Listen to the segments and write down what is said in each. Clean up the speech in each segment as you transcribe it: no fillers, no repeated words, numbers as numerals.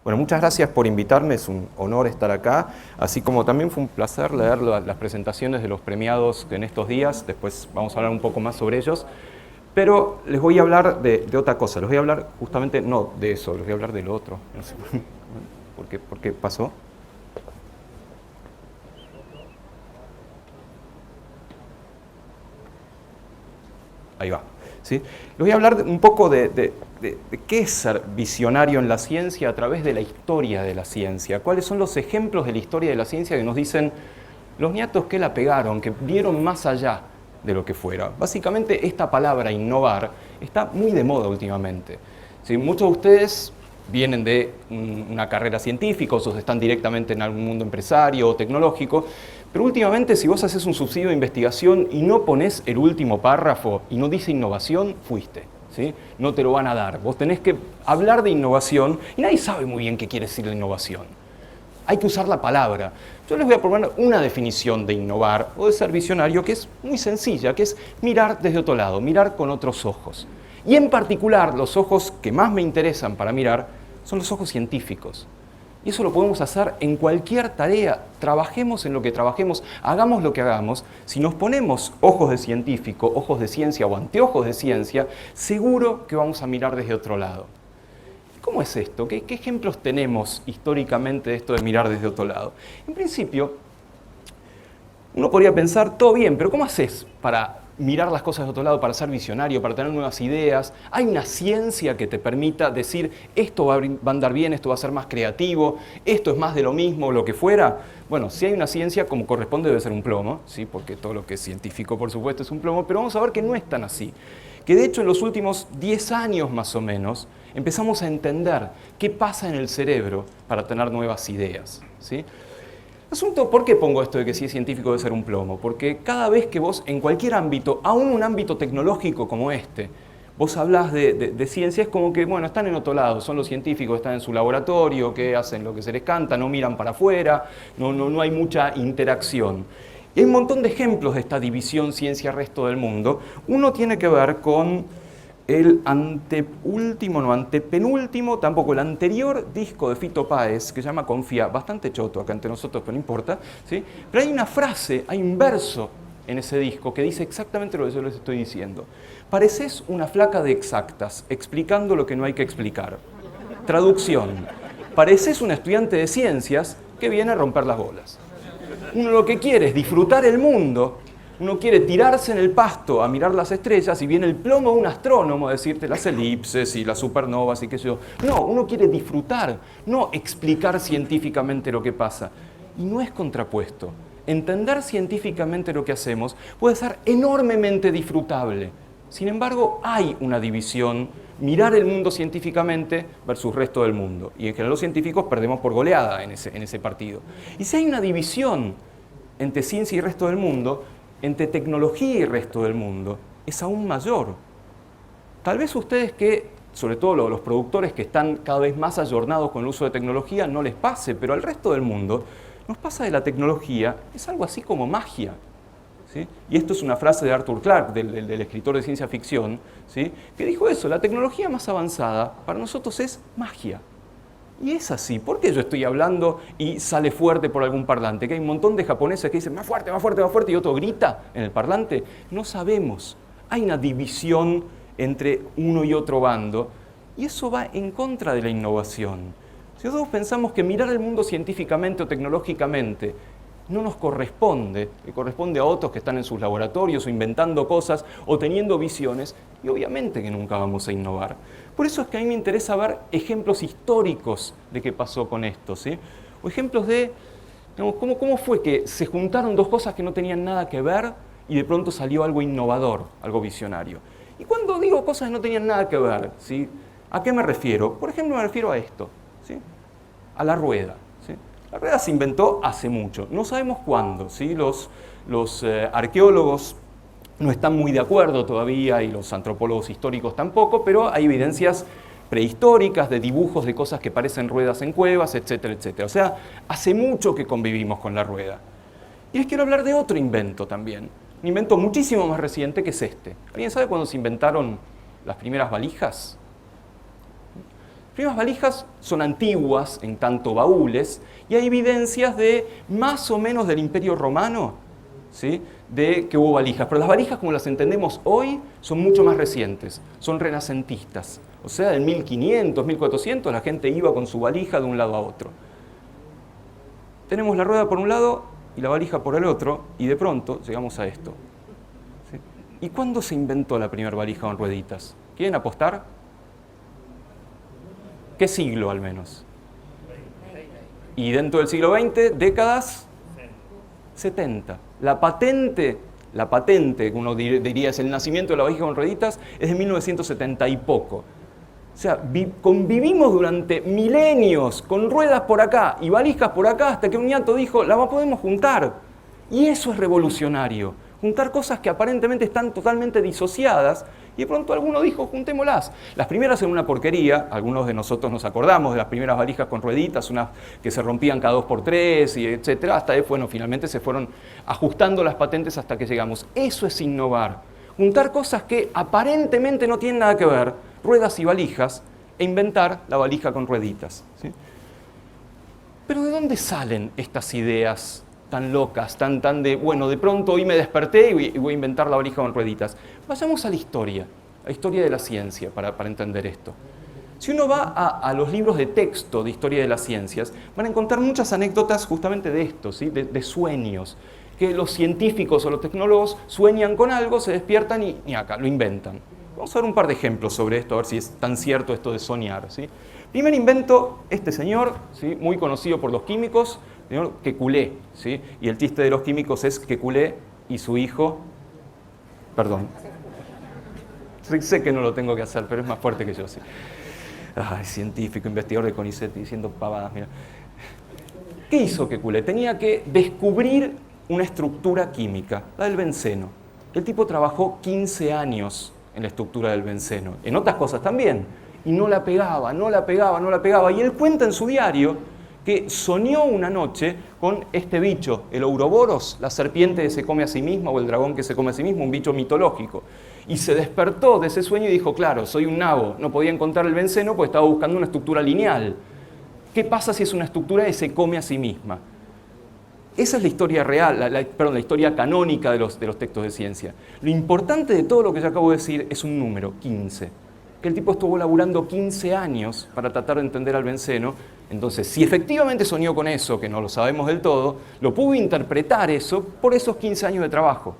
Bueno, muchas gracias por invitarme, es un honor estar acá, así como también fue un placer leer las presentaciones de los premiados en estos días, después vamos a hablar un poco más sobre ellos, pero les voy a hablar de otra cosa, les voy a hablar justamente, no de eso, les voy a hablar de lo otro, no sé por qué pasó. Ahí va. ¿Sí? Les voy a hablar un poco de qué es ser visionario en la ciencia a través de la historia de la ciencia. ¿Cuáles son los ejemplos de la historia de la ciencia que nos dicen los niatos que la pegaron, que vieron más allá de lo que fuera? Básicamente esta palabra innovar está muy de moda últimamente. ¿Sí? Muchos de ustedes vienen de una carrera científica o están directamente en algún mundo empresario o tecnológico, pero últimamente si vos haces un subsidio de investigación y no pones el último párrafo y no dice innovación, fuiste. ¿Sí? No te lo van a dar. Vos tenés que hablar de innovación y nadie sabe muy bien qué quiere decir la innovación. Hay que usar la palabra. Yo les voy a proponer una definición de innovar o de ser visionario que es muy sencilla, que es mirar desde otro lado, mirar con otros ojos. Y en particular, los ojos que más me interesan para mirar son los ojos científicos. Y eso lo podemos hacer en cualquier tarea, trabajemos en lo que trabajemos, hagamos lo que hagamos. Si nos ponemos ojos de científico, ojos de ciencia o anteojos de ciencia, seguro que vamos a mirar desde otro lado. ¿Cómo es esto? ¿Qué ejemplos tenemos históricamente de esto de mirar desde otro lado? En principio, uno podría pensar, todo bien, pero ¿cómo haces para mirar las cosas de otro lado, para ser visionario, para tener nuevas ideas? ¿Hay una ciencia que te permita decir esto va a andar bien, esto va a ser más creativo, esto es más de lo mismo, lo que fuera? Bueno, si hay una ciencia, como corresponde, debe ser un plomo, ¿sí? Porque todo lo que es científico, por supuesto, es un plomo, pero vamos a ver que no es tan así. Que de hecho en los últimos 10 años más o menos empezamos a entender qué pasa en el cerebro para tener nuevas ideas, ¿sí? Asunto, ¿por qué pongo esto de que si es científico debe ser un plomo? Porque cada vez que vos, en cualquier ámbito, aún un ámbito tecnológico como este, vos hablás de ciencia, es como que, bueno, están en otro lado, son los científicos, están en su laboratorio, que hacen lo que se les canta, no miran para afuera, no hay mucha interacción. Y hay un montón de ejemplos de esta división ciencia-resto del mundo. Uno tiene que ver con el antepenúltimo, tampoco el anterior disco de Fito Páez, que se llama Confía, bastante choto acá entre nosotros, pero no importa, ¿sí? Pero hay una frase, hay un verso en ese disco que dice exactamente lo que yo les estoy diciendo. Pareces una flaca de exactas, explicando lo que no hay que explicar. Traducción, pareces un estudiante de ciencias que viene a romper las bolas. Uno lo que quiere es disfrutar el mundo. Uno quiere tirarse en el pasto a mirar las estrellas y viene el plomo de un astrónomo a decirte las elipses y las supernovas y qué sé yo. No, uno quiere disfrutar, no explicar científicamente lo que pasa. Y no es contrapuesto. Entender científicamente lo que hacemos puede ser enormemente disfrutable. Sin embargo, hay una división, mirar el mundo científicamente versus el resto del mundo. Y en general los científicos perdemos por goleada en ese partido. Y si hay una división entre ciencia y el resto del mundo, entre tecnología y el resto del mundo, es aún mayor. Tal vez ustedes que, sobre todo los productores que están cada vez más ayornados con el uso de tecnología, no les pase, pero al resto del mundo nos pasa de la tecnología, es algo así como magia. ¿Sí? Y esto es una frase de Arthur Clarke, del escritor de ciencia ficción, ¿sí? Que dijo eso, la tecnología más avanzada para nosotros es magia. Y es así. ¿Por qué yo estoy hablando y sale fuerte por algún parlante? Que hay un montón de japoneses que dicen más fuerte, más fuerte, más fuerte y otro grita en el parlante. No sabemos. Hay una división entre uno y otro bando y eso va en contra de la innovación. Si nosotros pensamos que mirar el mundo científicamente o tecnológicamente no nos corresponde, le corresponde a otros que están en sus laboratorios o inventando cosas o teniendo visiones, y obviamente que nunca vamos a innovar. Por eso es que a mí me interesa ver ejemplos históricos de qué pasó con esto, ¿sí? O ejemplos de, digamos, cómo fue que se juntaron dos cosas que no tenían nada que ver y de pronto salió algo innovador, algo visionario. Y cuando digo cosas que no tenían nada que ver, ¿sí? ¿A qué me refiero? Por ejemplo, me refiero a esto, ¿sí? A la rueda. ¿Sí? La rueda se inventó hace mucho, no sabemos cuándo, ¿sí? Los arqueólogos no están muy de acuerdo todavía y los antropólogos históricos tampoco, pero hay evidencias prehistóricas de dibujos de cosas que parecen ruedas en cuevas, etcétera, etcétera. O sea, hace mucho que convivimos con la rueda. Y les quiero hablar de otro invento también, un invento muchísimo más reciente que es este. ¿Alguien sabe cuándo se inventaron las primeras valijas? Las primeras valijas son antiguas, en tanto baúles, y hay evidencias de más o menos del Imperio Romano, ¿sí?, de que hubo valijas. Pero las valijas, como las entendemos hoy, son mucho más recientes, son renacentistas. O sea, en 1500, 1400, la gente iba con su valija de un lado a otro. Tenemos la rueda por un lado y la valija por el otro, y de pronto llegamos a esto. ¿Sí? ¿Y cuándo se inventó la primera valija con rueditas? ¿Quieren apostar? ¿Qué siglo al menos? Y dentro del siglo XX, décadas 70. La patente, que uno diría es el nacimiento de la valija con rueditas, es de 1970 y poco. O sea, convivimos durante milenios con ruedas por acá y valijas por acá hasta que un ñato dijo, la podemos juntar. Y eso es revolucionario. Juntar cosas que aparentemente están totalmente disociadas y de pronto alguno dijo, juntémoslas. Las primeras eran una porquería, algunos de nosotros nos acordamos de las primeras valijas con rueditas, unas que se rompían cada 2x3, y etcétera, hasta bueno, finalmente se fueron ajustando las patentes hasta que llegamos. Eso es innovar. Juntar cosas que aparentemente no tienen nada que ver, ruedas y valijas, e inventar la valija con rueditas. ¿Sí? Pero ¿de dónde salen estas ideas tan locas, tan de, bueno, de pronto hoy me desperté y voy a inventar la valija con rueditas? Vayamos a la historia de la ciencia para entender esto. Si uno va a los libros de texto de historia de las ciencias, van a encontrar muchas anécdotas justamente de esto, ¿sí? de sueños, que los científicos o los tecnólogos sueñan con algo, se despiertan y acá lo inventan. Vamos a ver un par de ejemplos sobre esto, a ver si es tan cierto esto de soñar. ¿Sí? Primer invento, este señor, ¿sí?, muy conocido por los químicos, señor Kekulé, ¿sí? Y el chiste de los químicos es Kekulé y su hijo, perdón, sé que no lo tengo que hacer, pero es más fuerte que yo, sí. Ay, científico, investigador de CONICET diciendo pavadas, mira. ¿Qué hizo Kekulé? Tenía que descubrir una estructura química, la del benceno. El tipo trabajó 15 años en la estructura del benceno, en otras cosas también, y no la pegaba. Y él cuenta en su diario que soñó una noche con este bicho, el Ouroboros, la serpiente que se come a sí misma o el dragón que se come a sí mismo, un bicho mitológico. Y se despertó de ese sueño y dijo, claro, soy un nabo, no podía encontrar el benceno porque estaba buscando una estructura lineal. ¿Qué pasa si es una estructura que se come a sí misma? Esa es la historia real, la historia canónica de los textos de ciencia. Lo importante de todo lo que yo acabo de decir es un número, 15. Que el tipo estuvo laburando 15 años para tratar de entender al benceno. Entonces, si efectivamente soñó con eso, que no lo sabemos del todo, lo pudo interpretar eso por esos 15 años de trabajo.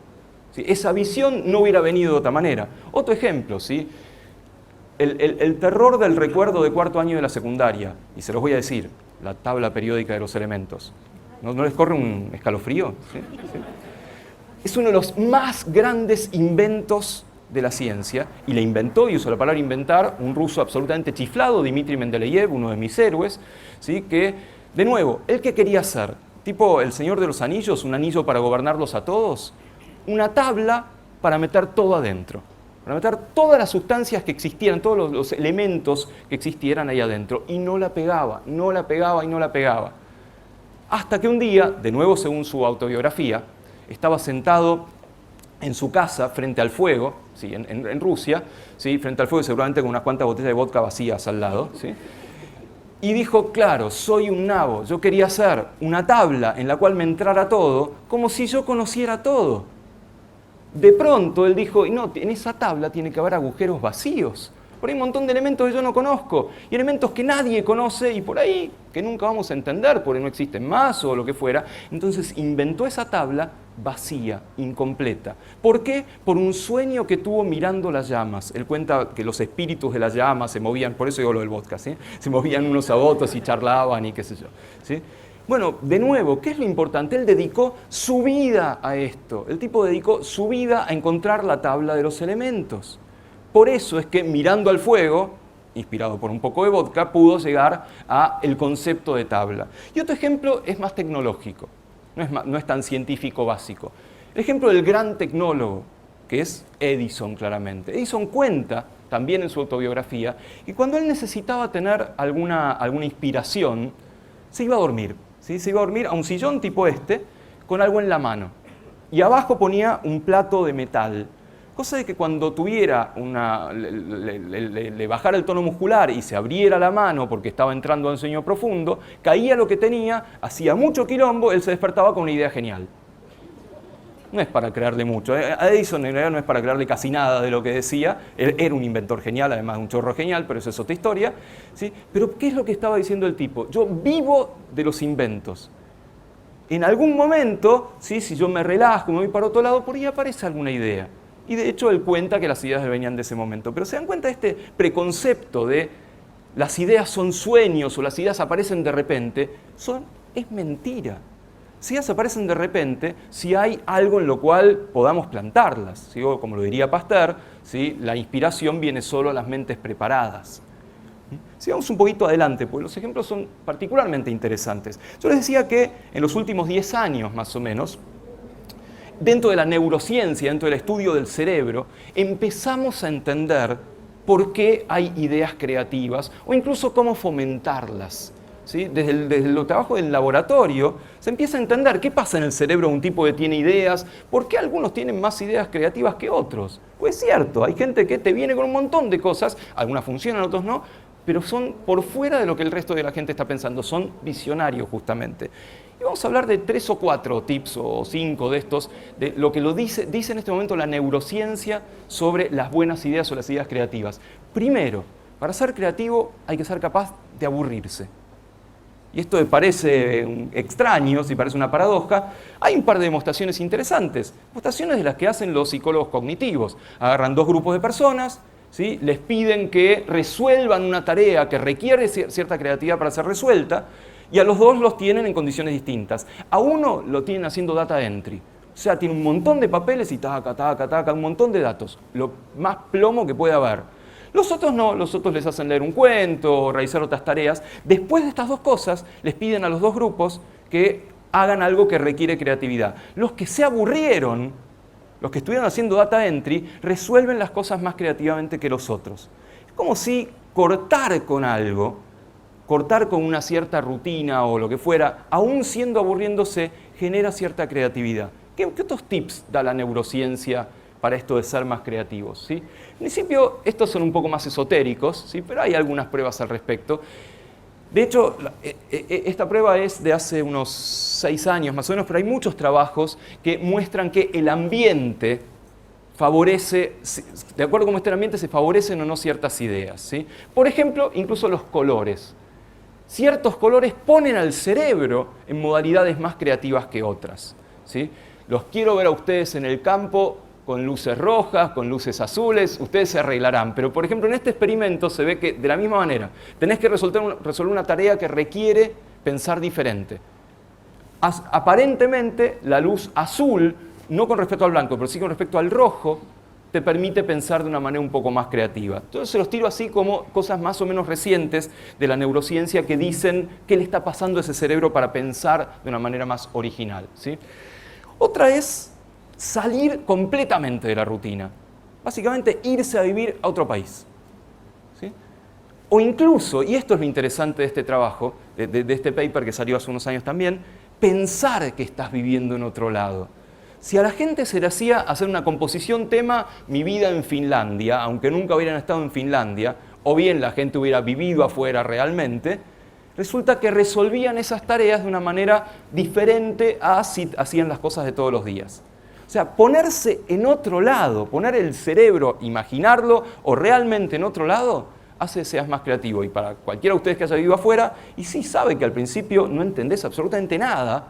¿Sí? Esa visión no hubiera venido de otra manera. Otro ejemplo, ¿sí? El terror del recuerdo de cuarto año de la secundaria, y se los voy a decir, la tabla periódica de los elementos. ¿No les corre un escalofrío? ¿Sí? ¿Sí? Es uno de los más grandes inventos de la ciencia, y la inventó, y uso la palabra inventar, un ruso absolutamente chiflado, Dmitri Mendeleev, uno de mis héroes, ¿sí? Que, de nuevo, ¿él qué quería hacer? Tipo el Señor de los Anillos, un anillo para gobernarlos a todos, una tabla para meter todo adentro, para meter todas las sustancias que existieran, todos los elementos que existieran ahí adentro, y no la pegaba. Hasta que un día, de nuevo según su autobiografía, estaba sentado en su casa frente al fuego, ¿sí? en Rusia, ¿sí? Frente al fuego seguramente con unas cuantas botellas de vodka vacías al lado, ¿sí? Y dijo, claro, soy un nabo, yo quería hacer una tabla en la cual me entrara todo, como si yo conociera todo. De pronto él dijo, no, en esa tabla tiene que haber agujeros vacíos. Por ahí hay un montón de elementos que yo no conozco, y elementos que nadie conoce, y por ahí que nunca vamos a entender, porque no existen más o lo que fuera. Entonces inventó esa tabla vacía, incompleta. ¿Por qué? Por un sueño que tuvo mirando las llamas. Él cuenta que los espíritus de las llamas se movían, por eso digo lo del vodka, ¿sí? Se movían unos a otros y charlaban y qué sé yo, ¿sí? Bueno, de nuevo, ¿qué es lo importante? Él dedicó su vida a esto. El tipo dedicó su vida a encontrar la tabla de los elementos. Por eso es que mirando al fuego, inspirado por un poco de vodka, pudo llegar al concepto de tabla. Y otro ejemplo es más tecnológico, no es tan científico básico. El ejemplo del gran tecnólogo, que es Edison claramente. Edison cuenta, también en su autobiografía, que cuando él necesitaba tener alguna inspiración, se iba a dormir. ¿Sí? Se iba a dormir a un sillón tipo este, con algo en la mano. Y abajo ponía un plato de metal, Cosa de que cuando tuviera le bajara el tono muscular y se abriera la mano porque estaba entrando en sueño profundo, caía lo que tenía, hacía mucho quilombo, él se despertaba con una idea genial. No es para creerle mucho. A Edison en realidad no es para creerle casi nada de lo que decía. Él era un inventor genial, además de un chorro genial, pero eso es otra historia, ¿sí? Pero ¿qué es lo que estaba diciendo el tipo? Yo vivo de los inventos. En algún momento, ¿sí? Si yo me relajo, me voy para otro lado, por ahí aparece alguna idea. Y de hecho él cuenta que las ideas le venían de ese momento. Pero se dan cuenta de este preconcepto de las ideas son sueños o las ideas aparecen de repente, es mentira. Las ideas aparecen de repente si hay algo en lo cual podamos plantarlas. ¿Sí? O, como lo diría Pasteur, ¿sí? La inspiración viene solo a las mentes preparadas. Sigamos un poquito adelante, porque los ejemplos son particularmente interesantes. Yo les decía que en los últimos 10 años, más o menos, dentro de la neurociencia, dentro del estudio del cerebro, empezamos a entender por qué hay ideas creativas o incluso cómo fomentarlas. ¿Sí? Desde el trabajo del laboratorio se empieza a entender qué pasa en el cerebro de un tipo que tiene ideas, por qué algunos tienen más ideas creativas que otros. Pues es cierto, hay gente que te viene con un montón de cosas, algunas funcionan, otros no, pero son por fuera de lo que el resto de la gente está pensando, son visionarios justamente. Y vamos a hablar de 3 o 4 tips o 5 de estos, de lo que dice en este momento la neurociencia sobre las buenas ideas o las ideas creativas. Primero, para ser creativo hay que ser capaz de aburrirse. Y esto me parece extraño, si parece una paradoja, hay un par de demostraciones interesantes. Demostraciones de las que hacen los psicólogos cognitivos. Agarran 2 grupos de personas, ¿sí? Les piden que resuelvan una tarea que requiere cierta creatividad para ser resuelta, y a los 2 los tienen en condiciones distintas. A uno lo tienen haciendo data entry. O sea, tiene un montón de papeles y taca, un montón de datos. Lo más plomo que puede haber. Los otros no, los otros les hacen leer un cuento o realizar otras tareas. Después de estas 2 cosas, les piden a los 2 grupos que hagan algo que requiere creatividad. Los que se aburrieron, los que estuvieron haciendo data entry, resuelven las cosas más creativamente que los otros. Es como si cortar con algo, cortar con una cierta rutina o lo que fuera, aún siendo aburriéndose, genera cierta creatividad. ¿Qué otros tips da la neurociencia para esto de ser más creativos? ¿Sí? En principio, estos son un poco más esotéricos, ¿sí? Pero hay algunas pruebas al respecto. De hecho, esta prueba es de hace unos 6 años más o menos, pero hay muchos trabajos que muestran que el ambiente favorece, de acuerdo a cómo esté el ambiente, se favorecen o no ciertas ideas, ¿sí? Por ejemplo, incluso los colores. Ciertos colores ponen al cerebro en modalidades más creativas que otras, ¿sí? Los quiero ver a ustedes en el campo con luces rojas, con luces azules, ustedes se arreglarán. Pero, por ejemplo, en este experimento se ve que, de la misma manera, tenés que resolver una tarea que requiere pensar diferente. Aparentemente, la luz azul, no con respecto al blanco, pero sí con respecto al rojo, te permite pensar de una manera un poco más creativa. Entonces se los tiro así como cosas más o menos recientes de la neurociencia que dicen qué le está pasando a ese cerebro para pensar de una manera más original, ¿sí? Otra es salir completamente de la rutina. Básicamente irse a vivir a otro país, ¿sí? O incluso, y esto es lo interesante de este trabajo, de este paper que salió hace unos años también, pensar que estás viviendo en otro lado. Si a la gente se le hacía hacer una composición tema mi vida en Finlandia, aunque nunca hubieran estado en Finlandia, o bien la gente hubiera vivido afuera realmente, resulta que resolvían esas tareas de una manera diferente a si hacían las cosas de todos los días. O sea, ponerse en otro lado, poner el cerebro, imaginarlo o realmente en otro lado, hace que seas más creativo. Y para cualquiera de ustedes que haya vivido afuera, y sí sabe que al principio no entendés absolutamente nada,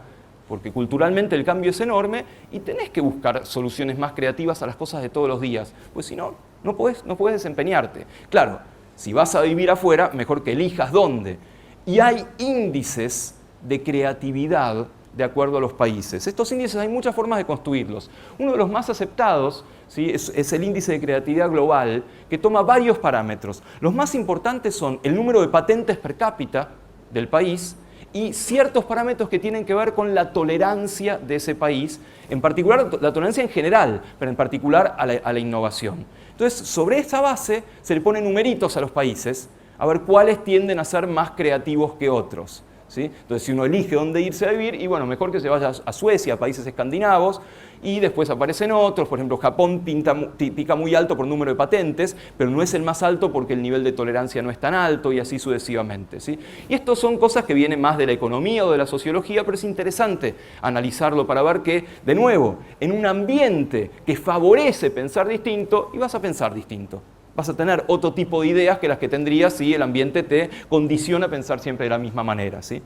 porque culturalmente el cambio es enorme y tenés que buscar soluciones más creativas a las cosas de todos los días, pues si no, no podés desempeñarte. Claro, si vas a vivir afuera, mejor que elijas dónde. Y hay índices de creatividad de acuerdo a los países. Estos índices hay muchas formas de construirlos. Uno de los más aceptados, ¿sí?, es el índice de creatividad global, que toma varios parámetros. Los más importantes son el número de patentes per cápita del país y ciertos parámetros que tienen que ver con la tolerancia de ese país, en particular la tolerancia en general, pero en particular a la innovación. Entonces, sobre esa base se le ponen numeritos a los países, a ver cuáles tienden a ser más creativos que otros, ¿sí? Entonces, si uno elige dónde irse a vivir, y bueno, mejor que se vaya a Suecia, a países escandinavos, y después aparecen otros, por ejemplo, Japón pica muy alto por número de patentes, pero no es el más alto porque el nivel de tolerancia no es tan alto, y así sucesivamente, ¿sí? Y esto son cosas que vienen más de la economía o de la sociología, pero es interesante analizarlo para ver que, de nuevo, en un ambiente que favorece pensar distinto, y vas a pensar distinto. Vas a tener otro tipo de ideas que las que tendrías si el ambiente te condiciona a pensar siempre de la misma manera, ¿sí?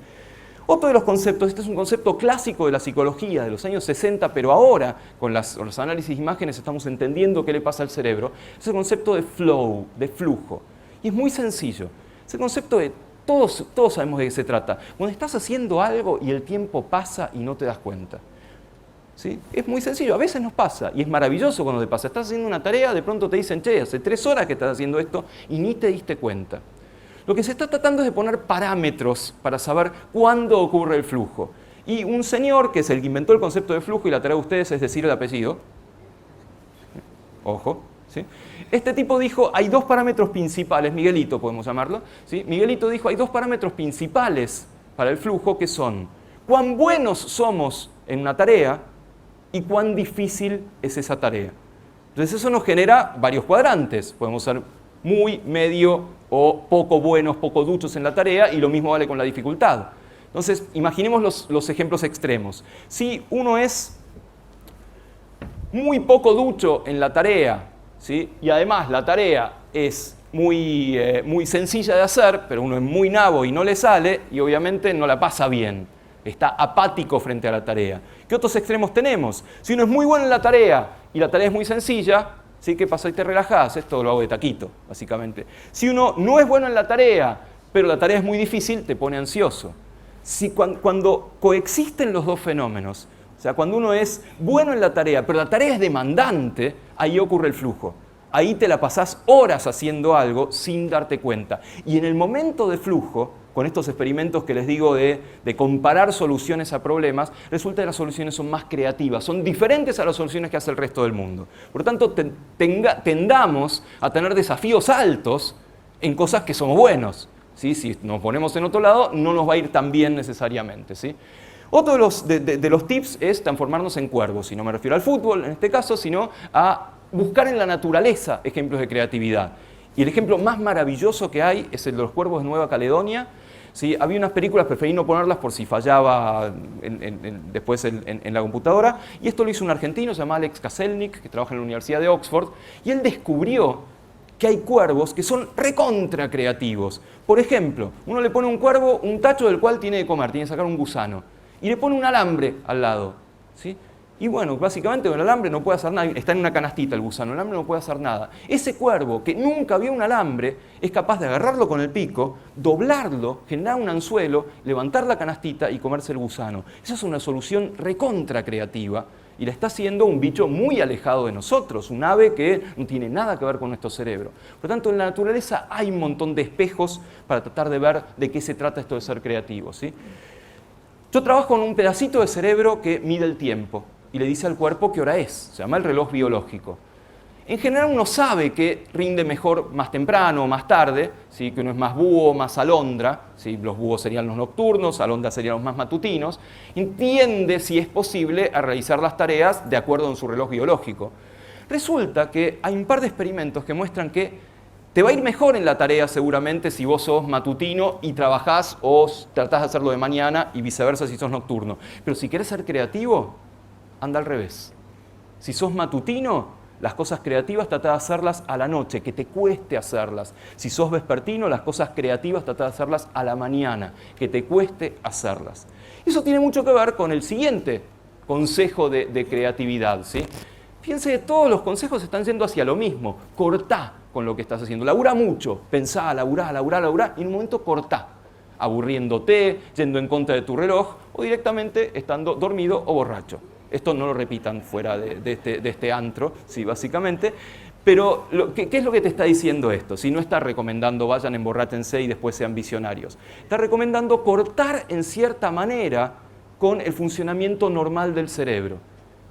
Otro de los conceptos, este es un concepto clásico de la psicología de los años 60, pero ahora con los análisis de imágenes estamos entendiendo qué le pasa al cerebro, es el concepto de flow, de flujo. Y es muy sencillo. Es el concepto de, todos sabemos de qué se trata. Cuando estás haciendo algo y el tiempo pasa y no te das cuenta. ¿Sí? Es muy sencillo, a veces nos pasa, y es maravilloso cuando te pasa. Estás haciendo una tarea, de pronto te dicen, che, hace 3 horas que estás haciendo esto y ni te diste cuenta. Lo que se está tratando es de poner parámetros para saber cuándo ocurre el flujo. Y un señor, que es el que inventó el concepto de flujo, y la tarea de ustedes es decir el apellido, ojo, ¿sí? Este tipo dijo, hay 2 parámetros principales, Miguelito podemos llamarlo, ¿sí? Miguelito dijo, hay 2 parámetros principales para el flujo que son cuán buenos somos en una tarea y cuán difícil es esa tarea. Entonces eso nos genera varios cuadrantes. Podemos ser muy, medio o poco buenos, poco duchos en la tarea, y lo mismo vale con la dificultad. Entonces, imaginemos los ejemplos extremos. Si uno es muy poco ducho en la tarea, ¿sí? Y además la tarea es muy sencilla de hacer, pero uno es muy nabo y no le sale, y obviamente no la pasa bien. Está apático frente a la tarea. ¿Qué otros extremos tenemos? Si uno es muy bueno en la tarea y la tarea es muy sencilla, ¿sí? ¿Qué pasa? Y te relajás, esto lo hago de taquito, básicamente. Si uno no es bueno en la tarea, pero la tarea es muy difícil, te pone ansioso. Cuando coexisten los 2 fenómenos, o sea, cuando uno es bueno en la tarea, pero la tarea es demandante, ahí ocurre el flujo. Ahí te la pasás horas haciendo algo sin darte cuenta. Y en el momento de flujo, con estos experimentos que les digo de comparar soluciones a problemas, resulta que las soluciones son más creativas, son diferentes a las soluciones que hace el resto del mundo. Por lo tanto, tendamos a tener desafíos altos en cosas que somos buenos, ¿sí? Si nos ponemos en otro lado, no nos va a ir tan bien necesariamente, ¿sí? Otro de los tips es transformarnos en cuervos, y no me refiero al fútbol en este caso, sino a buscar en la naturaleza ejemplos de creatividad. Y el ejemplo más maravilloso que hay es el de los cuervos de Nueva Caledonia. ¿Sí? Había unas películas, preferí no ponerlas por si fallaba después en la computadora, y esto lo hizo un argentino, se llama Alex Kaselnik, que trabaja en la Universidad de Oxford, y él descubrió que hay cuervos que son recontra creativos. Por ejemplo, uno le pone a un cuervo un tacho del cual tiene que comer, tiene que sacar un gusano, y le pone un alambre al lado, ¿sí? Y bueno, básicamente con el alambre no puede hacer nada, está en una canastita el gusano, el alambre no puede hacer nada. Ese cuervo que nunca vio un alambre es capaz de agarrarlo con el pico, doblarlo, generar un anzuelo, levantar la canastita y comerse el gusano. Esa es una solución recontra creativa, y la está haciendo un bicho muy alejado de nosotros, un ave que no tiene nada que ver con nuestro cerebro. Por lo tanto, en la naturaleza hay un montón de espejos para tratar de ver de qué se trata esto de ser creativo, ¿sí? Yo trabajo con un pedacito de cerebro que mide el tiempo y le dice al cuerpo qué hora es, se llama el reloj biológico. En general uno sabe que rinde mejor más temprano o más tarde, ¿sí? Que uno es más búho, más alondra, ¿sí? Los búhos serían los nocturnos, alondras serían los más matutinos, entiende si es posible a realizar las tareas de acuerdo con su reloj biológico. Resulta que hay un par de experimentos que muestran que te va a ir mejor en la tarea seguramente si vos sos matutino y trabajás o tratás de hacerlo de mañana, y viceversa si sos nocturno. Pero si querés ser creativo, anda al revés. Si sos matutino, las cosas creativas tratá de hacerlas a la noche, que te cueste hacerlas. Si sos vespertino, las cosas creativas tratá de hacerlas a la mañana, que te cueste hacerlas. Eso tiene mucho que ver con el siguiente consejo de creatividad, ¿sí? Fíjense que todos los consejos están yendo hacia lo mismo. Cortá con lo que estás haciendo. Laburá mucho, pensá, laburá, y en un momento cortá. Aburriéndote, yendo en contra de tu reloj, o directamente estando dormido o borracho. Esto no lo repitan fuera de este antro, sí, básicamente. Pero, ¿qué es lo que te está diciendo esto? Si no está recomendando vayan, emborrátense y después sean visionarios. Está recomendando cortar en cierta manera con el funcionamiento normal del cerebro.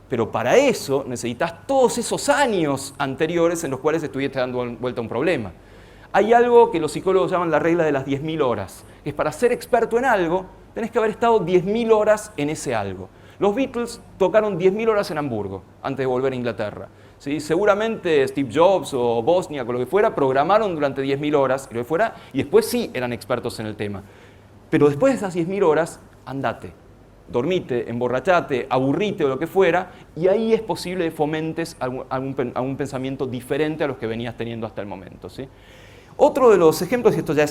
Pero para eso necesitas todos esos años anteriores en los cuales estuviste dando vuelta a un problema. Hay algo que los psicólogos llaman la regla de las 10.000 horas, que es para ser experto en algo, tenés que haber estado 10.000 horas en ese algo. Los Beatles tocaron 10.000 horas en Hamburgo antes de volver a Inglaterra. ¿Sí? Seguramente Steve Jobs o Bosniak o lo que fuera programaron durante 10.000 horas y lo que fuera, y después sí eran expertos en el tema. Pero después de esas 10.000 horas, andate, dormite, emborrachate, aburrite o lo que fuera, y ahí es posible que fomentes algún pensamiento diferente a los que venías teniendo hasta el momento. ¿Sí? Otro de los ejemplos, y esto ya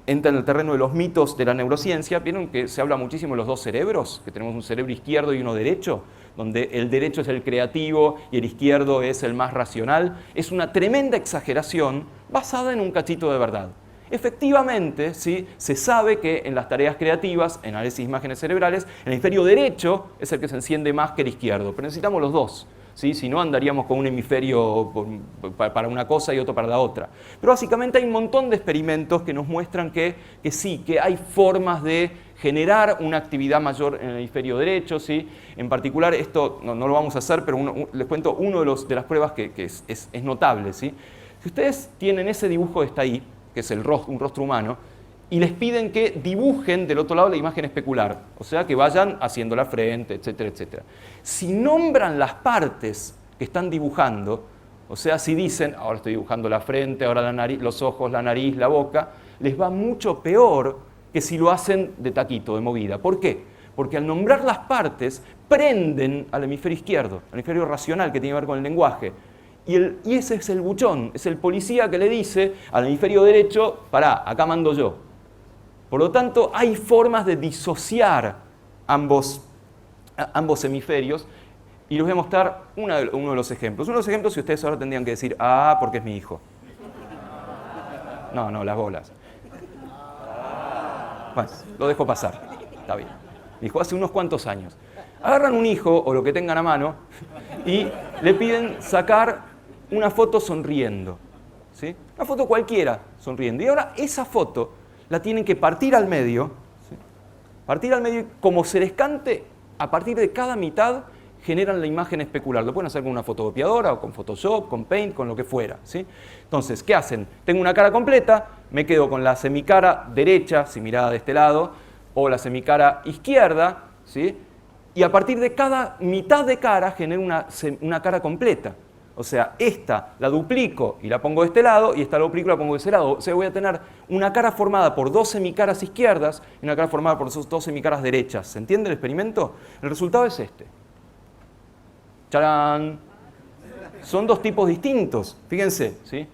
entra en el terreno de los mitos de la neurociencia, vieron que se habla muchísimo de los dos cerebros, que tenemos un cerebro izquierdo y uno derecho, donde el derecho es el creativo y el izquierdo es el más racional. Es una tremenda exageración basada en un cachito de verdad. Efectivamente, ¿sí? Se sabe que en las tareas creativas, en análisis de imágenes cerebrales, el hemisferio derecho es el que se enciende más que el izquierdo, pero necesitamos los dos. ¿Sí? Si no, andaríamos con un hemisferio para una cosa y otro para la otra. Pero básicamente hay un montón de experimentos que nos muestran que sí, que hay formas de generar una actividad mayor en el hemisferio derecho. ¿Sí? En particular, esto no lo vamos a hacer, pero les cuento una de las pruebas que es notable. ¿Sí? Si ustedes tienen ese dibujo que está ahí, que es un rostro humano, y les piden que dibujen del otro lado la imagen especular, o sea, que vayan haciendo la frente, etcétera, etcétera. Si nombran las partes que están dibujando, o sea, si dicen, ahora estoy dibujando la frente, ahora la nariz, los ojos, la nariz, la boca, les va mucho peor que si lo hacen de taquito, de movida. ¿Por qué? Porque al nombrar las partes, prenden al hemisferio izquierdo, al hemisferio racional que tiene que ver con el lenguaje. Y ese es el buchón, es el policía que le dice al hemisferio derecho, pará, acá mando yo. Por lo tanto, hay formas de disociar ambos hemisferios, y les voy a mostrar uno de los ejemplos. Uno de los ejemplos, si ustedes ahora tendrían que decir, porque es mi hijo. No, las bolas. Bueno, lo dejo pasar, está bien. Mi hijo hace unos cuantos años. Agarran un hijo, o lo que tengan a mano, y le piden sacar una foto sonriendo. ¿Sí? Una foto cualquiera sonriendo. Y ahora esa foto la tienen que partir al medio, ¿sí? Partir al medio y como se les cante, a partir de cada mitad generan la imagen especular. Lo pueden hacer con una fotocopiadora o con Photoshop, con Paint, con lo que fuera. ¿Sí? Entonces, ¿qué hacen? Tengo una cara completa, me quedo con la semicara derecha, si mirada de este lado, o la semicara izquierda, ¿sí? Y a partir de cada mitad de cara genero una cara completa. O sea, esta la duplico y la pongo de este lado, y esta la duplico y la pongo de ese lado. O sea, voy a tener una cara formada por dos semicaras izquierdas y una cara formada por dos semicaras derechas. ¿Se entiende el experimento? El resultado es este. ¡Charán! Son dos tipos distintos. Fíjense, ¿sí?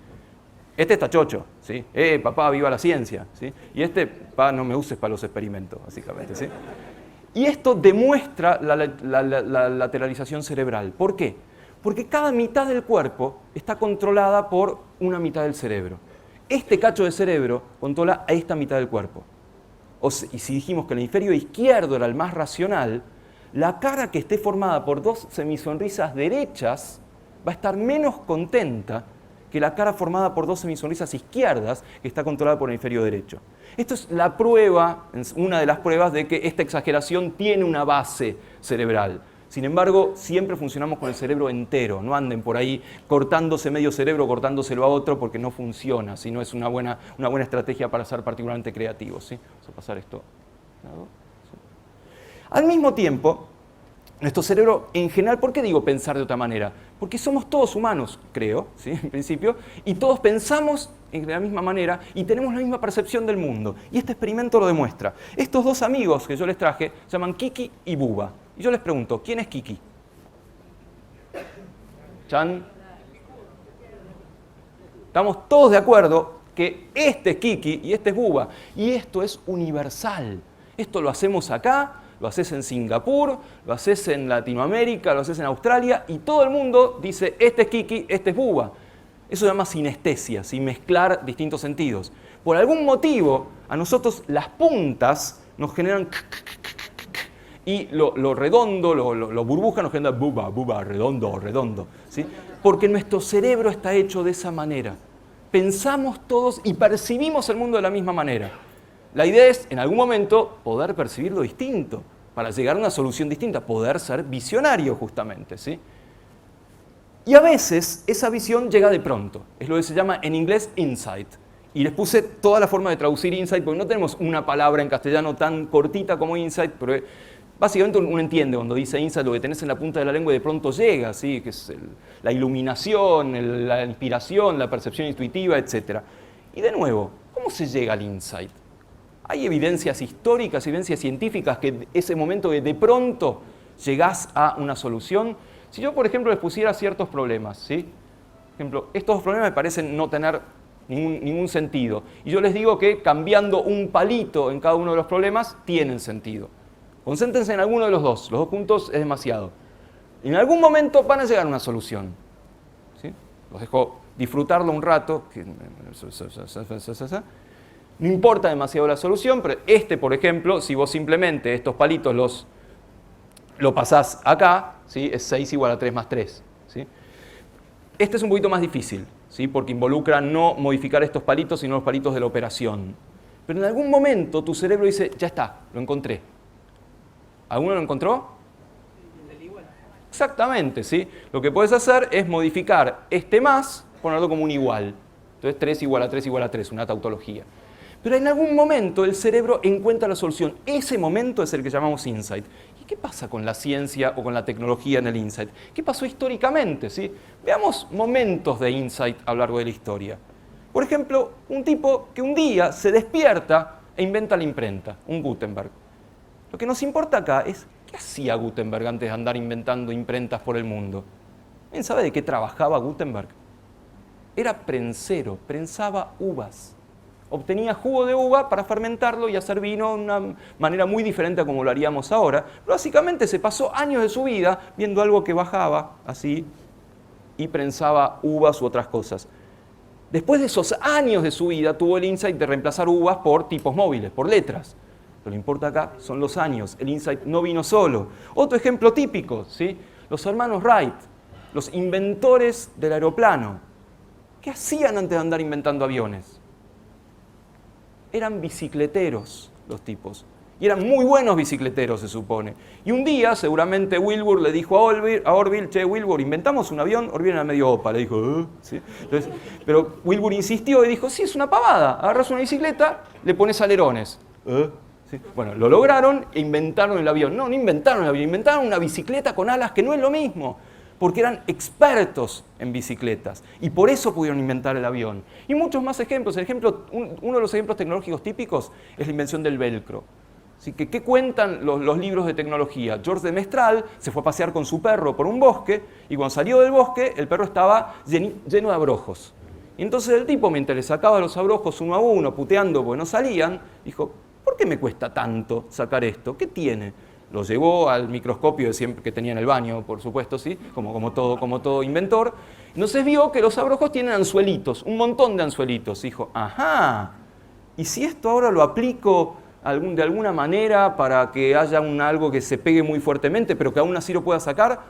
Este está chocho, ¿sí? Papá, viva la ciencia, ¿sí? Y este, papá, no me uses para los experimentos, básicamente, ¿sí? Y esto demuestra la lateralización cerebral. ¿Por qué? Porque cada mitad del cuerpo está controlada por una mitad del cerebro. Este cacho de cerebro controla a esta mitad del cuerpo. Y si dijimos que el hemisferio izquierdo era el más racional, la cara que esté formada por dos semisonrisas derechas va a estar menos contenta que la cara formada por dos semisonrisas izquierdas que está controlada por el hemisferio derecho. Esto es la prueba, una de las pruebas de que esta exageración tiene una base cerebral. Sin embargo, siempre funcionamos con el cerebro entero. No anden por ahí cortándose medio cerebro, cortándoselo a otro, porque no funciona, si no es una buena estrategia para ser particularmente creativos. ¿Sí? Vamos a pasar esto. ¿Sí? Al mismo tiempo, nuestro cerebro en general, ¿por qué digo pensar de otra manera? Porque somos todos humanos, creo, ¿sí? En principio, y todos pensamos de la misma manera y tenemos la misma percepción del mundo. Y este experimento lo demuestra. Estos dos amigos que yo les traje se llaman Kiki y Buba. Y yo les pregunto, ¿quién es Kiki? ¿Chan? Estamos todos de acuerdo que este es Kiki y este es Buba. Y esto es universal. Esto lo hacemos acá, lo haces en Singapur, lo haces en Latinoamérica, lo haces en Australia, y todo el mundo dice, este es Kiki, este es Buba. Eso se llama sinestesia, ¿sí? Mezclar distintos sentidos. Por algún motivo, a nosotros las puntas nos generan y lo redondo, lo burbuja nos genera buba, redondo, ¿sí? Porque nuestro cerebro está hecho de esa manera. Pensamos todos y percibimos el mundo de la misma manera. La idea es, en algún momento, poder percibirlo distinto, para llegar a una solución distinta, poder ser visionario, justamente, ¿sí? Y a veces esa visión llega de pronto, es lo que se llama en inglés insight. Y les puse toda la forma de traducir insight, porque no tenemos una palabra en castellano tan cortita como insight, pero básicamente uno entiende cuando dice insight lo que tenés en la punta de la lengua y de pronto llega, ¿sí? Que es la iluminación, la inspiración, la percepción intuitiva, etc. Y de nuevo, ¿cómo se llega al insight? Hay evidencias históricas, evidencias científicas que ese momento de pronto llegás a una solución. Si yo, por ejemplo, les pusiera ciertos problemas, ¿sí? Por ejemplo, estos problemas me parecen no tener ningún sentido. Y yo les digo que cambiando un palito en cada uno de los problemas tienen sentido. Concéntrense en alguno de los dos puntos es demasiado. En algún momento van a llegar a una solución. ¿Sí? Los dejo disfrutarlo un rato. No importa demasiado la solución, pero por ejemplo, si vos simplemente estos palitos lo pasás acá, ¿sí? Es 6 igual a 3 más 3. ¿Sí? Este es un poquito más difícil, ¿sí? Porque involucra no modificar estos palitos, sino los palitos de la operación. Pero en algún momento tu cerebro dice, ya está, lo encontré. ¿Alguno lo encontró? Exactamente, ¿sí? Lo que puedes hacer es modificar este más, ponerlo como un igual. Entonces 3 igual a 3 igual a 3, una tautología. Pero en algún momento el cerebro encuentra la solución. Ese momento es el que llamamos insight. ¿Y qué pasa con la ciencia o con la tecnología en el insight? ¿Qué pasó históricamente? ¿Sí? Veamos momentos de insight a lo largo de la historia. Por ejemplo, un tipo que un día se despierta e inventa la imprenta, un Gutenberg. Lo que nos importa acá es, ¿qué hacía Gutenberg antes de andar inventando imprentas por el mundo? ¿Alguien sabe de qué trabajaba Gutenberg? Era prensero, prensaba uvas. Obtenía jugo de uva para fermentarlo y hacer vino de una manera muy diferente a como lo haríamos ahora. Pero básicamente se pasó años de su vida viendo algo que bajaba así y prensaba uvas u otras cosas. Después de esos años de su vida tuvo el insight de reemplazar uvas por tipos móviles, por letras. Lo que importa acá son los años. El insight no vino solo. Otro ejemplo típico, ¿sí? Los hermanos Wright, los inventores del aeroplano. ¿Qué hacían antes de andar inventando aviones? Eran bicicleteros los tipos. Y eran muy buenos bicicleteros, se supone. Y un día, seguramente, Wilbur le dijo a Orville, che, Wilbur, ¿inventamos un avión? Orville era medio opa, le dijo, ¿sí? Entonces, pero Wilbur insistió y dijo, sí, es una pavada. Agarras una bicicleta, le pones alerones. ¿Sí? Bueno, lo lograron e inventaron el avión. No inventaron el avión, inventaron una bicicleta con alas, que no es lo mismo. Porque eran expertos en bicicletas y por eso pudieron inventar el avión. Y muchos más ejemplos. Uno de los ejemplos tecnológicos típicos es la invención del velcro. Así que, ¿qué cuentan los libros de tecnología? George de Mestral se fue a pasear con su perro por un bosque y cuando salió del bosque el perro estaba lleno de abrojos. Y entonces el tipo, mientras le sacaba los abrojos uno a uno, puteando porque no salían, dijo, ¿por qué me cuesta tanto sacar esto? ¿Qué tiene? Lo llevó al microscopio que tenía en el baño, por supuesto, ¿sí? como todo inventor. Entonces vio que los abrojos tienen anzuelitos, un montón de anzuelitos. Dijo, ajá, ¿y si esto ahora lo aplico de alguna manera para que haya algo que se pegue muy fuertemente, pero que aún así lo pueda sacar?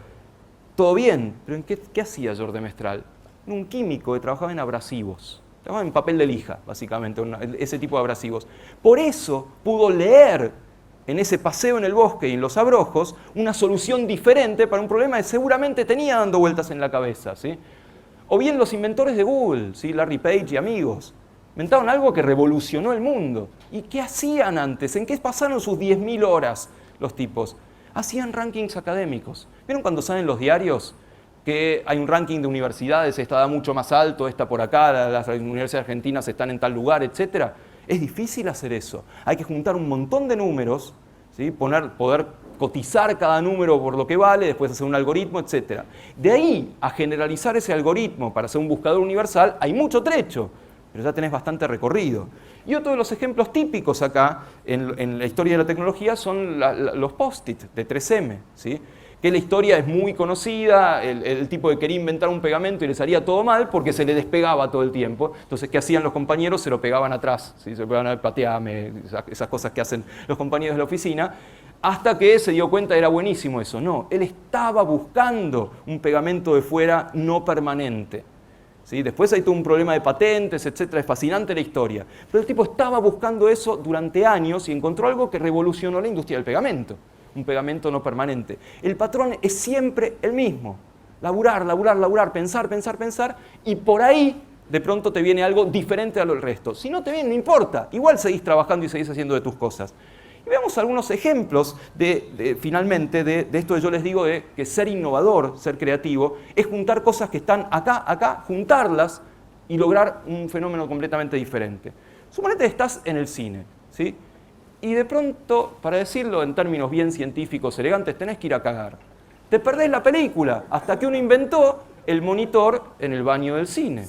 Todo bien, pero ¿qué hacía George de Mestral? Un químico que trabajaba en abrasivos. Trabajaba en papel de lija, básicamente, ese tipo de abrasivos. Por eso pudo leer en ese paseo en el bosque y en los abrojos, una solución diferente para un problema que seguramente tenía dando vueltas en la cabeza, ¿sí? O bien los inventores de Google, ¿sí? Larry Page y amigos, inventaron algo que revolucionó el mundo. ¿Y qué hacían antes? ¿En qué pasaron sus 10.000 horas los tipos? Hacían rankings académicos. ¿Vieron cuando salen los diarios que hay un ranking de universidades, esta da mucho más alto, esta por acá, las universidades argentinas están en tal lugar, etcétera? Es difícil hacer eso. Hay que juntar un montón de números, ¿sí? Poder cotizar cada número por lo que vale, después hacer un algoritmo, etc. De ahí a generalizar ese algoritmo para hacer un buscador universal, hay mucho trecho, pero ya tenés bastante recorrido. Y otro de los ejemplos típicos acá en la historia de la tecnología son los post-it de 3M, ¿sí? Que la historia es muy conocida, el tipo que quería inventar un pegamento y le salía todo mal porque se le despegaba todo el tiempo. Entonces, ¿qué hacían los compañeros? Se lo pegaban atrás, ¿sí? Se lo pegaban al pateame, esas cosas que hacen los compañeros de la oficina, hasta que se dio cuenta que era buenísimo eso. No, él estaba buscando un pegamento de fuera no permanente. ¿Sí? Después hay todo un problema de patentes, etc. Es fascinante la historia. Pero el tipo estaba buscando eso durante años y encontró algo que revolucionó la industria del pegamento. Un pegamento no permanente. El patrón es siempre el mismo. Laburar, pensar, y por ahí de pronto te viene algo diferente a lo del resto. Si no te viene, no importa, igual seguís trabajando y seguís haciendo de tus cosas. Y veamos algunos ejemplos finalmente de esto que yo les digo de que ser innovador, ser creativo, es juntar cosas que están acá, juntarlas y lograr un fenómeno completamente diferente. Suponete que estás en el cine, ¿sí? Y de pronto, para decirlo en términos bien científicos, elegantes, tenés que ir a cagar. Te perdés la película hasta que uno inventó el monitor en el baño del cine.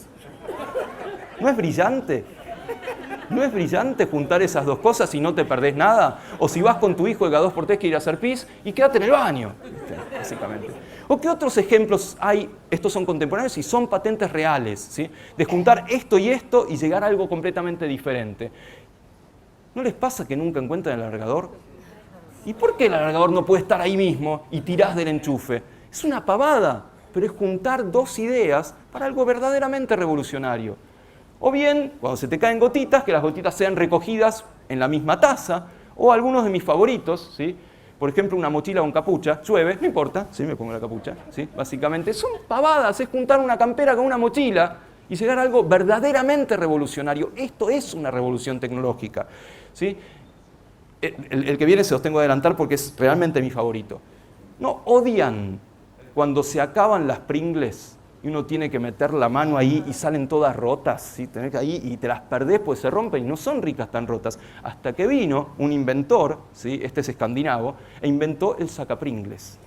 ¿No es brillante? ¿No es brillante juntar esas dos cosas y no te perdés nada? O si vas con tu hijo de cada 2x3 que ir a hacer pis y quédate en el baño, básicamente. ¿O qué otros ejemplos hay? Estos son contemporáneos y son patentes reales, ¿sí? De juntar esto y llegar a algo completamente diferente. ¿No les pasa que nunca encuentran el alargador? ¿Y por qué el alargador no puede estar ahí mismo y tirás del enchufe? Es una pavada, pero es juntar dos ideas para algo verdaderamente revolucionario. O bien, cuando se te caen gotitas, que las gotitas sean recogidas en la misma taza, o algunos de mis favoritos, ¿sí? Por ejemplo, una mochila con capucha, llueve, no importa, sí, me pongo la capucha, ¿sí? Básicamente, son pavadas, es juntar una campera con una mochila y llegar a algo verdaderamente revolucionario. Esto es una revolución tecnológica, ¿sí? El que viene se los tengo que adelantar porque es realmente mi favorito. ¿No odian cuando se acaban las Pringles y uno tiene que meter la mano ahí y salen todas rotas, ¿sí? Tenés que ahí y te las perdés, pues se rompen y no son ricas tan rotas? Hasta que vino un inventor, ¿sí? Este es escandinavo, e inventó el sacapringles.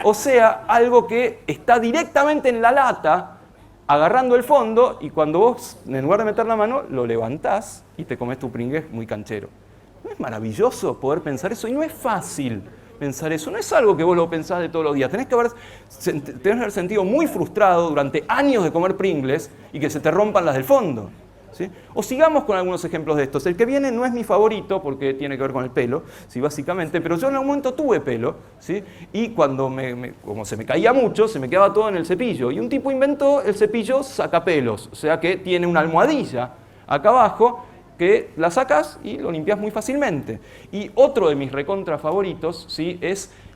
O sea, algo que está directamente en la lata, agarrando el fondo, y cuando vos, en lugar de meter la mano, lo levantás y te comés tu Pringles muy canchero. ¿No es maravilloso poder pensar eso? Y no es fácil pensar eso, no es algo que vos lo pensás de todos los días. Tenés que haber sentido muy frustrado durante años de comer Pringles y que se te rompan las del fondo, ¿sí? O sigamos con algunos ejemplos de estos. El que viene no es mi favorito porque tiene que ver con el pelo, ¿sí? Básicamente, pero yo en algún momento tuve pelo, ¿sí? Y cuando como se me caía mucho, se me quedaba todo en el cepillo. Y un tipo inventó el cepillo sacapelos, o sea que tiene una almohadilla acá abajo que la sacas y lo limpias muy fácilmente. Y otro de mis recontra favoritos, ¿sí?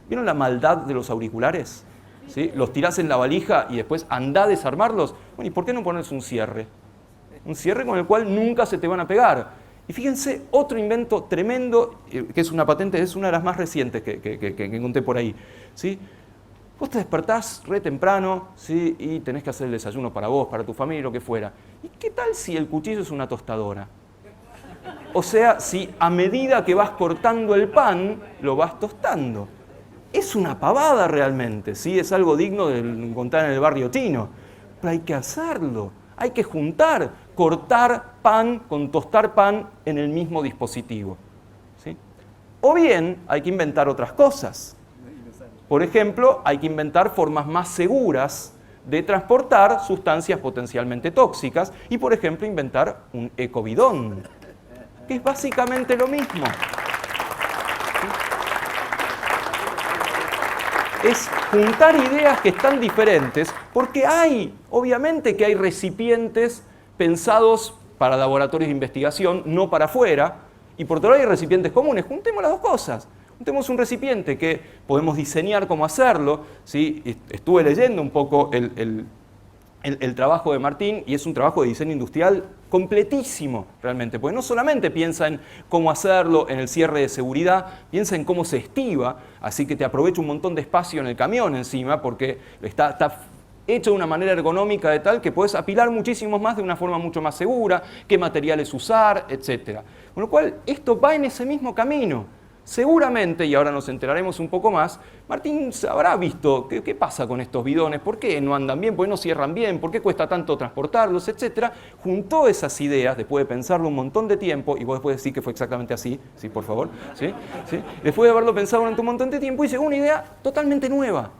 ¿Vieron la maldad de los auriculares? ¿Sí? Los tirás en la valija y después andá a desarmarlos. Bueno, ¿y por qué no pones un cierre? Un cierre con el cual nunca se te van a pegar. Y fíjense, otro invento tremendo, que es una patente, es una de las más recientes que encontré por ahí, ¿sí? Vos te despertás re temprano, ¿sí? Y tenés que hacer el desayuno para vos, para tu familia, lo que fuera. ¿Y qué tal si el cuchillo es una tostadora? O sea, si a medida que vas cortando el pan, lo vas tostando. Es una pavada realmente, ¿sí? Es algo digno de encontrar en el barrio chino. Pero hay que hacerlo, hay que juntar, cortar pan con tostar pan en el mismo dispositivo, ¿sí? O bien hay que inventar otras cosas. Por ejemplo, hay que inventar formas más seguras de transportar sustancias potencialmente tóxicas y, por ejemplo, inventar un ecobidón, que es básicamente lo mismo. Es juntar ideas que están diferentes, porque obviamente que hay recipientes pensados para laboratorios de investigación, no para afuera, y por otro lado hay recipientes comunes. Juntemos las dos cosas. Juntemos un recipiente que podemos diseñar cómo hacerlo, ¿sí? Estuve leyendo un poco el trabajo de Martín, y es un trabajo de diseño industrial completísimo realmente, porque no solamente piensa en cómo hacerlo en el cierre de seguridad, piensa en cómo se estiva, así que te aprovecha un montón de espacio en el camión encima, porque está hecho de una manera ergonómica de tal que puedes apilar muchísimos más de una forma mucho más segura, qué materiales usar, etc. Con lo cual, esto va en ese mismo camino. Seguramente, y ahora nos enteraremos un poco más, Martín habrá visto qué pasa con estos bidones, por qué no andan bien, por qué no cierran bien, por qué cuesta tanto transportarlos, etc. Juntó esas ideas después de pensarlo un montón de tiempo, y vos después decís que fue exactamente así, ¿sí? Por favor, ¿sí? ¿Sí? Después de haberlo pensado durante un montón de tiempo, y llegó una idea totalmente nueva,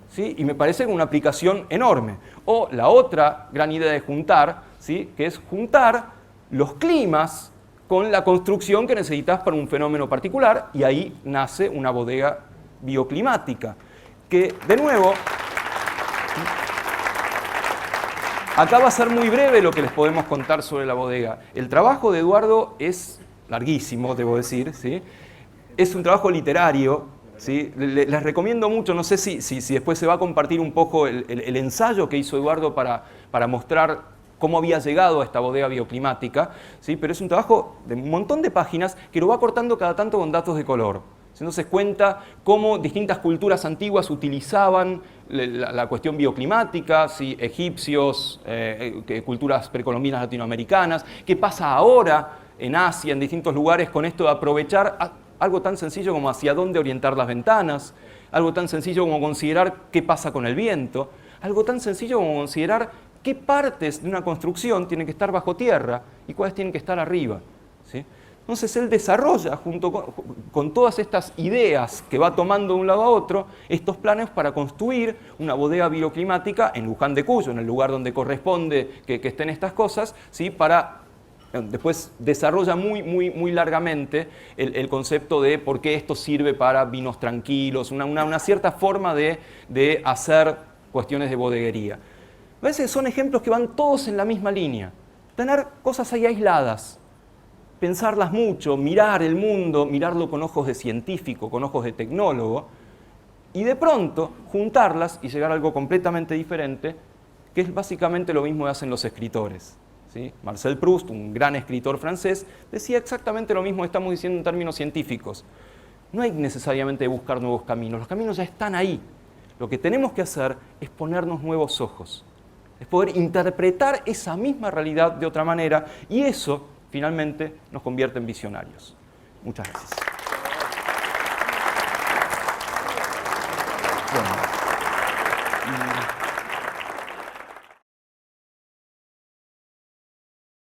¿sí? Y me parece una aplicación enorme. O la otra gran idea de juntar, ¿sí? Que es juntar los climas con la construcción que necesitas para un fenómeno particular, y ahí nace una bodega bioclimática, que de nuevo, acá va a ser muy breve lo que les podemos contar sobre la bodega. El trabajo de Eduardo es larguísimo, debo decir, ¿sí? Es un trabajo literario, ¿sí? Les recomiendo mucho, no sé si después se va a compartir un poco el ensayo que hizo Eduardo para mostrar cómo había llegado a esta bodega bioclimática, ¿sí? Pero es un trabajo de un montón de páginas que lo va cortando cada tanto con datos de color. Entonces cuenta cómo distintas culturas antiguas utilizaban la cuestión bioclimática, ¿sí? Egipcios, culturas precolombinas latinoamericanas, qué pasa ahora en Asia, en distintos lugares, con esto de aprovechar algo tan sencillo como hacia dónde orientar las ventanas, algo tan sencillo como considerar qué pasa con el viento, algo tan sencillo como considerar qué partes de una construcción tienen que estar bajo tierra y cuáles tienen que estar arriba, ¿sí? Entonces él desarrolla, junto con todas estas ideas que va tomando de un lado a otro, estos planes para construir una bodega bioclimática en Luján de Cuyo, en el lugar donde corresponde que estén estas cosas, ¿sí? Después desarrolla muy largamente el concepto de por qué esto sirve para vinos tranquilos, una cierta forma de hacer cuestiones de bodeguería. A veces son ejemplos que van todos en la misma línea. Tener cosas ahí aisladas, pensarlas mucho, mirar el mundo, mirarlo con ojos de científico, con ojos de tecnólogo, y de pronto juntarlas y llegar a algo completamente diferente, que es básicamente lo mismo que hacen los escritores. ¿Sí? Marcel Proust, un gran escritor francés, decía exactamente lo mismo que estamos diciendo en términos científicos. No hay necesariamente que buscar nuevos caminos, los caminos ya están ahí. Lo que tenemos que hacer es ponernos nuevos ojos, es poder interpretar esa misma realidad de otra manera, y eso finalmente nos convierte en visionarios. Muchas gracias. Bueno,